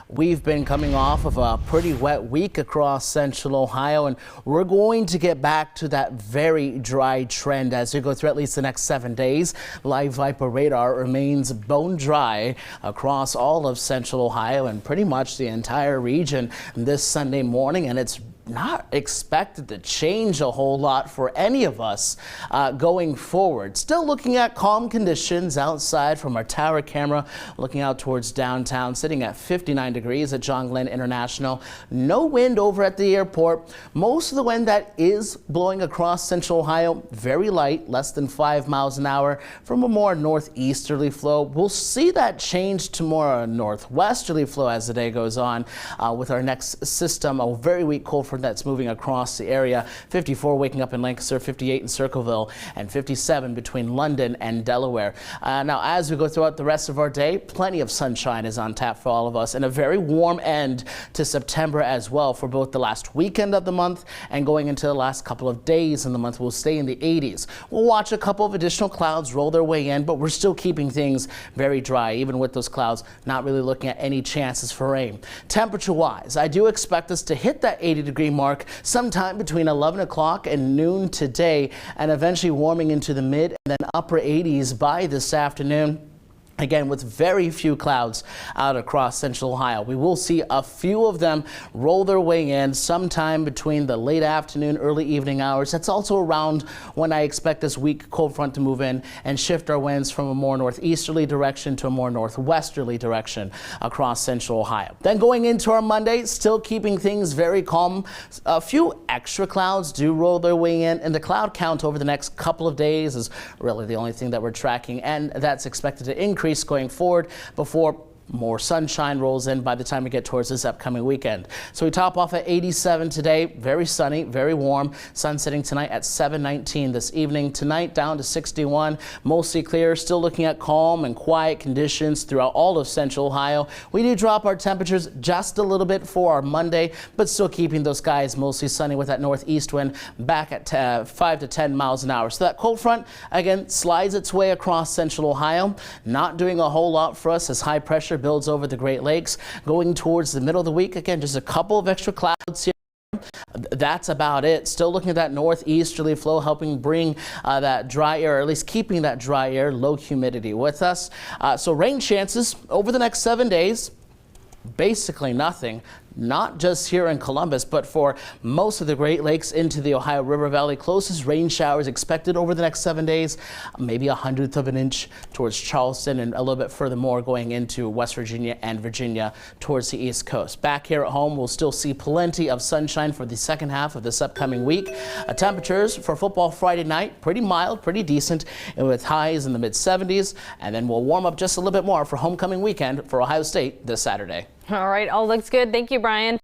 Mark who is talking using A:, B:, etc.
A: We've been coming off of a pretty wet week across central Ohio, and we're going to get back to that very dry trend as we go through at least the next 7 days. Live Viper radar remains bone dry across all of central Ohio and pretty much the entire region this Sunday morning, and it's not expected to change a whole lot for any of us going forward. Still looking at calm conditions outside from our tower camera, looking out towards downtown, sitting at 59 degrees at John Glenn International. No wind over at the airport. Most of the wind that is blowing across central Ohio, very light, less than 5 miles an hour from a more northeasterly flow. We'll see that change to more northwesterly flow as the day goes on with our next system, a very weak cold front that's moving across the area. 54 waking up in Lancaster, 58 in Circleville, and 57 between London and Delaware. Now, as we go throughout the rest of our day, plenty of sunshine is on tap for all of us, and a very warm end to September as well for both the last weekend of the month and going into the last couple of days in the month. We'll stay in the 80s. We'll watch a couple of additional clouds roll their way in, but we're still keeping things very dry, even with those clouds, not really looking at any chances for rain. Temperature-wise, I do expect us to hit that 80-degree mark sometime between 11 o'clock and noon today, and eventually warming into the mid and then upper 80s by this afternoon. Again, with very few clouds out across central Ohio. We will see a few of them roll their way in sometime between the late afternoon, early evening hours. That's also around when I expect this weak cold front to move in and shift our winds from a more northeasterly direction to a more northwesterly direction across central Ohio. Then going into our Monday, still keeping things very calm. A few extra clouds do roll their way in, and the cloud count over the next couple of days is really the only thing that we're tracking, and that's expected to increase going forward before more sunshine rolls in by the time we get towards this upcoming weekend. So we top off at 87 today. Very sunny, very warm. Sun setting tonight at 7:19 this evening. Tonight down to 61. Mostly clear. Still looking at calm and quiet conditions throughout all of central Ohio. We do drop our temperatures just a little bit for our Monday, but still keeping those skies mostly sunny with that northeast wind back at 5 to 10 miles an hour. So that cold front again slides its way across central Ohio. Not doing a whole lot for us as high pressure builds over the Great Lakes. Going towards the middle of the week, again, just a couple of extra clouds here. That's about it. Still looking at that northeasterly flow, helping bring that dry air, or at least keeping that dry air, low humidity with us. So rain chances over the next 7 days, basically nothing. Not just here in Columbus, but for most of the Great Lakes into the Ohio River Valley. Closest rain showers expected over the next 7 days, maybe 1/100 of an inch towards Charleston and a little bit furthermore going into West Virginia and Virginia towards the East Coast. Back here at home, we'll still see plenty of sunshine for the second half of this upcoming week. Temperatures for football Friday night, pretty mild, pretty decent, and with highs in the mid-70s. And then we'll warm up just a little bit more for homecoming weekend for Ohio State this Saturday.
B: All right, all looks good. Thank you, Bryan.